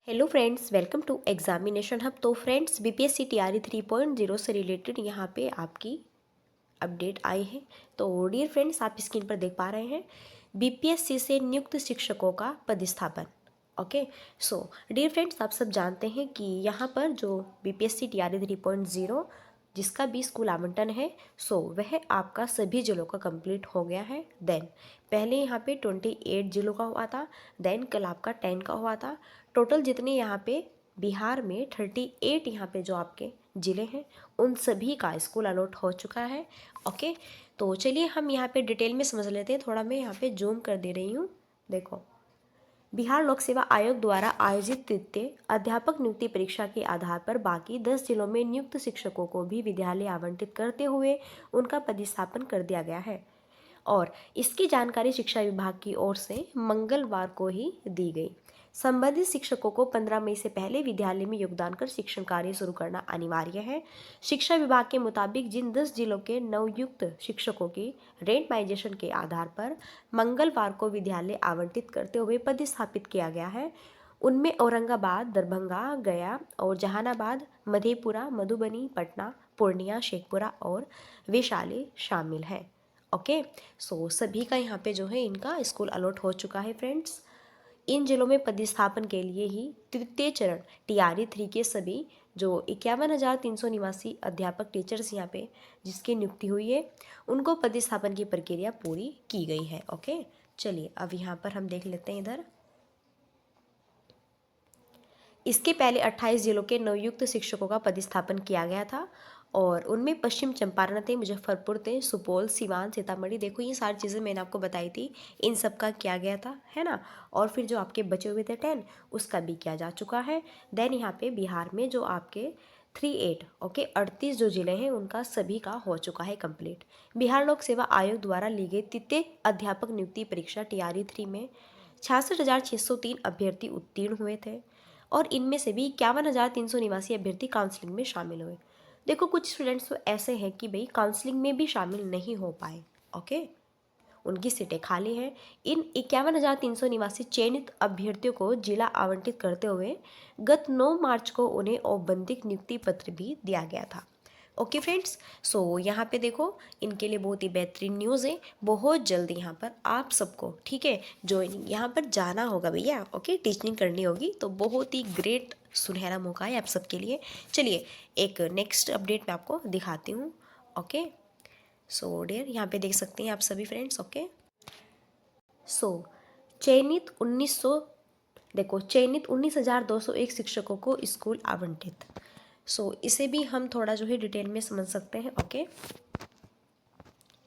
Hello friends, welcome to examination hub. तो friends, BPSC TRE 3.0 से related यहाँ पे आपकी अपडेट आई है। तो डियर फ्रेंड्स, आप स्क्रीन पर देख पा रहे हैं बीपीएससी से नियुक्त शिक्षकों का पदस्थापन। ओके, सो डियर फ्रेंड्स, आप सब जानते हैं कि यहाँ पर जो बीपीएससी टीआरई 3.0 जिसका भी स्कूल आवंटन है, सो वह आपका सभी जिलों का कंप्लीट हो गया है। देन पहले यहाँ पे 28 जिलों का हुआ था, देन कल आपका 10 का हुआ था। टोटल जितने यहाँ पे बिहार में 38 यहाँ पे जो आपके ज़िले हैं उन सभी का स्कूल अलॉट हो चुका है। ओके, तो चलिए हम यहाँ पे डिटेल में समझ लेते हैं। थोड़ा मैं यहाँ पे जूम कर दे रही हूँ। देखो, बिहार लोक सेवा आयोग द्वारा आयोजित तृतीय अध्यापक नियुक्ति परीक्षा के आधार पर बाकी 10 जिलों में नियुक्त शिक्षकों को भी विद्यालय आवंटित करते हुए उनका पदस्थापन कर दिया गया है और इसकी जानकारी शिक्षा विभाग की ओर से मंगलवार को ही दी गई। संबंधित शिक्षकों को 15 मई से पहले विद्यालय में योगदान कर शिक्षण कार्य शुरू करना अनिवार्य है। शिक्षा विभाग के मुताबिक जिन 10 जिलों के नवयुक्त शिक्षकों की रेंडमाइजेशन के आधार पर मंगलवार को विद्यालय आवंटित करते हुए पदस्थापित किया गया है, उनमें औरंगाबाद, दरभंगा, गया और जहानाबाद, मधेपुरा, मधुबनी, पटना, पूर्णिया, शेखपुरा और वैशाली शामिल है। ओके, सो सभी का यहाँ पे जो है इनका स्कूल अलॉट हो चुका है फ्रेंड्स। इन जिलों में पदस्थापन के लिए ही तृतीय चरण टीआरई 3 के सभी जो 51,300 निवासी अध्यापक टीचर्स यहाँ पे जिसकी नियुक्ति हुई है उनको पदस्थापन की प्रक्रिया पूरी की गई है। ओके, चलिए अब यहाँ पर हम देख लेते हैं इधर। इसके पहले 28 जिलों के नवयुक्त शिक्षकों का पदस्थापन किया गया था और उनमें पश्चिम चंपारण थे, मुजफ्फरपुर थे, सुपौल, सिवान, सीतामढ़ी। देखो, ये सारी चीज़ें मैंने आपको बताई थी, इन सब का किया गया था, है ना। और फिर जो आपके बचे हुए थे 10, उसका भी किया जा चुका है। देन यहाँ पे बिहार में जो आपके 38 ओके 38 जो जिले हैं उनका सभी का हो चुका है कंप्लीट। बिहार लोक सेवा आयोग द्वारा ली गई तृतीय अध्यापक नियुक्ति परीक्षा टीआरई 3 में 66,603 अभ्यर्थी उत्तीर्ण हुए थे और इनमें से भी 51,300 निवासी अभ्यर्थी काउंसलिंग में शामिल हुए। देखो, कुछ स्टूडेंट्स तो ऐसे हैं कि भाई काउंसलिंग में भी शामिल नहीं हो पाए। ओके, उनकी सीटें खाली हैं। इन 51,300 निवासी चयनित अभ्यर्थियों को जिला आवंटित करते हुए गत 9 मार्च को उन्हें औपबंधिक नियुक्ति पत्र भी दिया गया था। ओके फ्रेंड्स, सो यहाँ पे देखो, इनके लिए बहुत ही बेहतरीन न्यूज़ है। बहुत जल्दी यहाँ पर आप सबको, ठीक है, ज्वाइनिंग यहाँ पर जाना होगा भैया। ओके, टीचिंग करनी होगी, तो बहुत ही ग्रेट सुनहरा मौका है आप सबके लिए। चलिए एक नेक्स्ट अपडेट मैं आपको दिखाती हूँ। ओके, सो डियर यहाँ पे देख सकते हैं आप सभी फ्रेंड्स। ओके, सो चयनित 1900 देखो, चयनित 19,201 शिक्षकों को स्कूल आवंटित। सो इसे भी हम थोड़ा जो है डिटेल में समझ सकते हैं। ओके,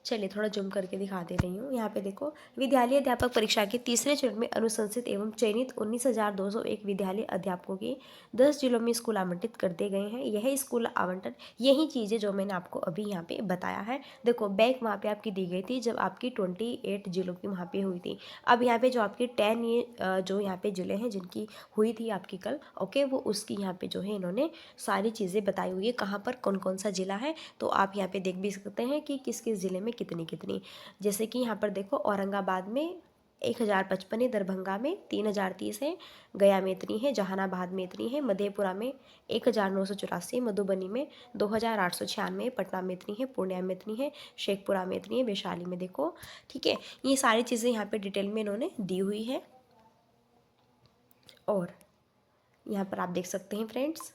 चलिए थोड़ा जूम करके दिखा दे रही हूँ। यहाँ पे देखो, विद्यालय अध्यापक परीक्षा के तीसरे चरण में अनुशंसित एवं चयनित 19,201 विद्यालय अध्यापकों की 10 जिलों में स्कूल आवंटित कर दिए गए हैं। यह स्कूल आवंटन यही चीज़ें जो मैंने आपको अभी यहाँ पे बताया है। देखो, बैक वहाँ पे आपकी दी गई थी जब आपकी 28 जिलों की वहाँ पे हुई थी। अब यहाँ पे जो आपके 10 ये जो यहाँ पे जिले हैं जिनकी हुई थी आपकी कल, ओके, वो उसकी यहाँ पे जो है इन्होंने सारी चीज़ें बताई हुई है, कहाँ पर कौन कौन सा जिला है। तो आप यहाँ पे देख भी सकते हैं कि किस किस ज़िले में कितनी कितनी। जैसे कि यहाँ पर देखो, औरंगाबाद में 1,055 है, दरभंगा में 3,030 है, गया में इतनी है, जहानाबाद में इतनी है, मधेपुरा में 1,984, मधुबनी में 2,896, पटना में इतनी है, पूर्णिया में इतनी है, शेखपुरा में इतनी है, वैशाली में देखो, ठीक है। ये सारी चीज़ें यहाँ पे डिटेल में इन्होंने दी हुई है और यहाँ पर आप देख सकते हैं फ्रेंड्स।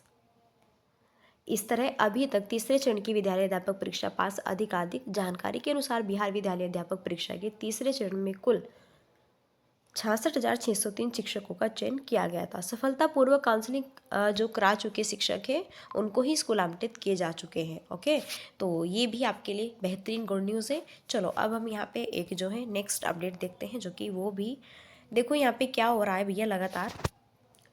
इस तरह अभी तक तीसरे चरण की विद्यालय अध्यापक परीक्षा पास अधिकाधिक जानकारी के अनुसार बिहार विद्यालय अध्यापक परीक्षा के तीसरे चरण में कुल 66,603 शिक्षकों का चयन किया गया था। सफलतापूर्वक काउंसलिंग जो करा चुके शिक्षक हैं उनको ही स्कूल आवंटित किए जा चुके हैं। ओके, तो ये भी आपके लिए बेहतरीन गुड न्यूज़ है। चलो अब हम यहाँ पे एक जो है नेक्स्ट अपडेट देखते हैं, जो कि वो भी देखो यहाँ पे क्या हो रहा है भैया। लगातार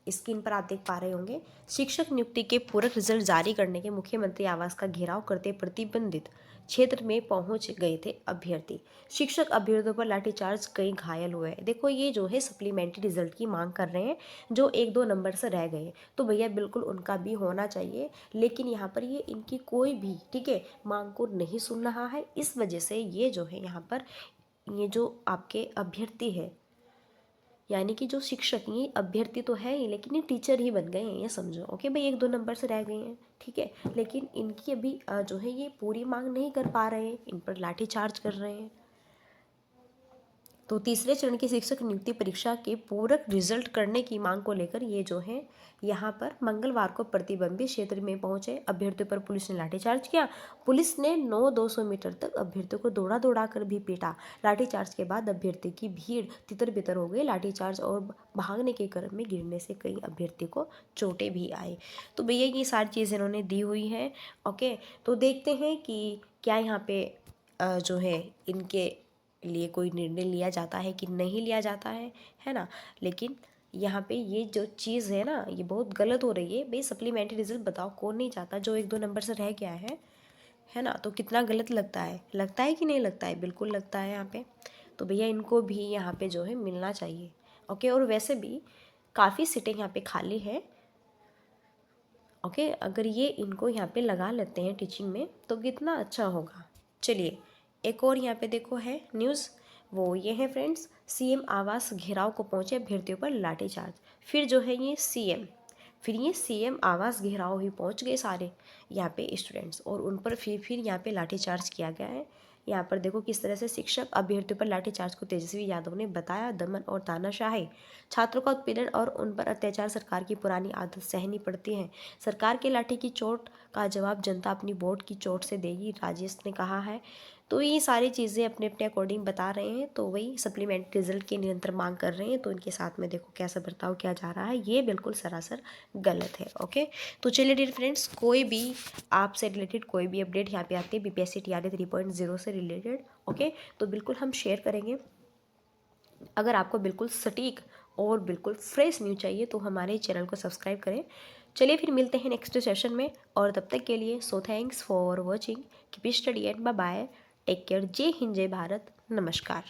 स्क्रीन पर आप देख पा रहे होंगे, शिक्षक नियुक्ति के पूरक रिजल्ट जारी करने के मुख्यमंत्री आवास का घेराव करते प्रतिबंधित क्षेत्र में पहुंच गए थे अभ्यर्थी। शिक्षक अभ्यर्थियों पर लाठीचार्ज, कई घायल हुए। देखो, ये जो है सप्लीमेंट्री रिजल्ट की मांग कर रहे हैं, जो 1-2 नंबर से रह गए, तो भैया बिल्कुल उनका भी होना चाहिए। लेकिन यहाँ पर ये इनकी कोई भी, ठीक है, मांग को नहीं सुन रहा है। इस वजह से ये जो है यहाँ पर ये जो आपके अभ्यर्थी है यानी कि जो शिक्षक, ये अभ्यर्थी तो है ही लेकिन ये टीचर ही बन गए हैं, ये समझो। ओके भाई, 1-2 नंबर से रह गए हैं, ठीक है, लेकिन इनकी अभी जो है ये पूरी मांग नहीं कर पा रहे हैं, इन पर लाठीचार्ज कर रहे हैं। तो तीसरे चरण की शिक्षक नियुक्ति परीक्षा के पूरक रिजल्ट करने की मांग को लेकर ये जो है यहाँ पर मंगलवार को प्रतिबंधित क्षेत्र में पहुंचे अभ्यर्थियों पर पुलिस ने लाठीचार्ज किया। पुलिस ने 9-200 मीटर तक अभ्यर्थियों को दौड़ा कर भी पीटा। लाठीचार्ज के बाद अभ्यर्थी की भीड़ तितर बितर हो गई। लाठीचार्ज और भागने के क्रम में गिरने से कई अभ्यर्थी को चोटें भी आई। तो भैया ये सारी चीज़ें इन्होंने दी हुई है। ओके, तो देखते हैं कि क्या यहाँ पे जो है इनके लिए कोई निर्णय लिया जाता है कि नहीं लिया जाता है ना। लेकिन यहाँ पे ये जो चीज़ है ना, ये बहुत गलत हो रही है भाई। सप्लीमेंट्री रिजल्ट बताओ, कौन नहीं चाहता जो 1-2 नंबर से रह गया है ना। तो कितना गलत लगता है कि नहीं लगता है? बिल्कुल लगता है यहाँ पे। तो भैया इनको भी यहाँ पे जो है मिलना चाहिए। ओके, और वैसे भी काफ़ी सीटें यहाँ पे खाली है। ओके, अगर ये इनको यहाँ पे लगा लेते हैं टीचिंग में तो कितना अच्छा होगा। चलिए एक और यहाँ पे देखो है न्यूज़, वो ये है फ्रेंड्स, सीएम आवास घेराव को पहुंचे अभ्यर्थियों पर लाठीचार्ज। फिर जो है ये सीएम आवास घेराव ही पहुंच गए सारे यहाँ पे स्टूडेंट्स, और उन पर फिर यहाँ पे लाठीचार्ज किया गया है। यहाँ पर देखो किस तरह से शिक्षक अभ्यर्थियों पर लाठीचार्ज को तेजस्वी यादव ने बताया दमन और तानाशाही। छात्रों का उत्पीड़न और उन पर अत्याचार सरकार की पुरानी आदत सहनी पड़ती है। सरकार के लाठी की चोट का जवाब जनता अपनी वोट की चोट से देगी, राजेश ने कहा है। तो ये सारी चीज़ें अपने अपने अकॉर्डिंग बता रहे हैं। तो वही सप्लीमेंट्री रिजल्ट की निरंतर मांग कर रहे हैं, तो इनके साथ में देखो कैसा बर्ताव किया जा रहा है, ये बिल्कुल सरासर गलत है। ओके, तो चलिए डियर फ्रेंड्स, कोई भी आपसे रिलेटेड कोई भी अपडेट यहाँ पे आती है बीपीएससी टीआरई 3.0 से रिलेटेड, ओके, तो बिल्कुल हम शेयर करेंगे। अगर आपको बिल्कुल सटीक और बिल्कुल फ्रेश न्यूज़ चाहिए तो हमारे चैनल को सब्सक्राइब करें। चलिए फिर मिलते हैं नेक्स्ट सेशन में, और तब तक के लिए so thanks for watching, keep study and bye bye, take care, जय हिंद जय भारत, नमस्कार।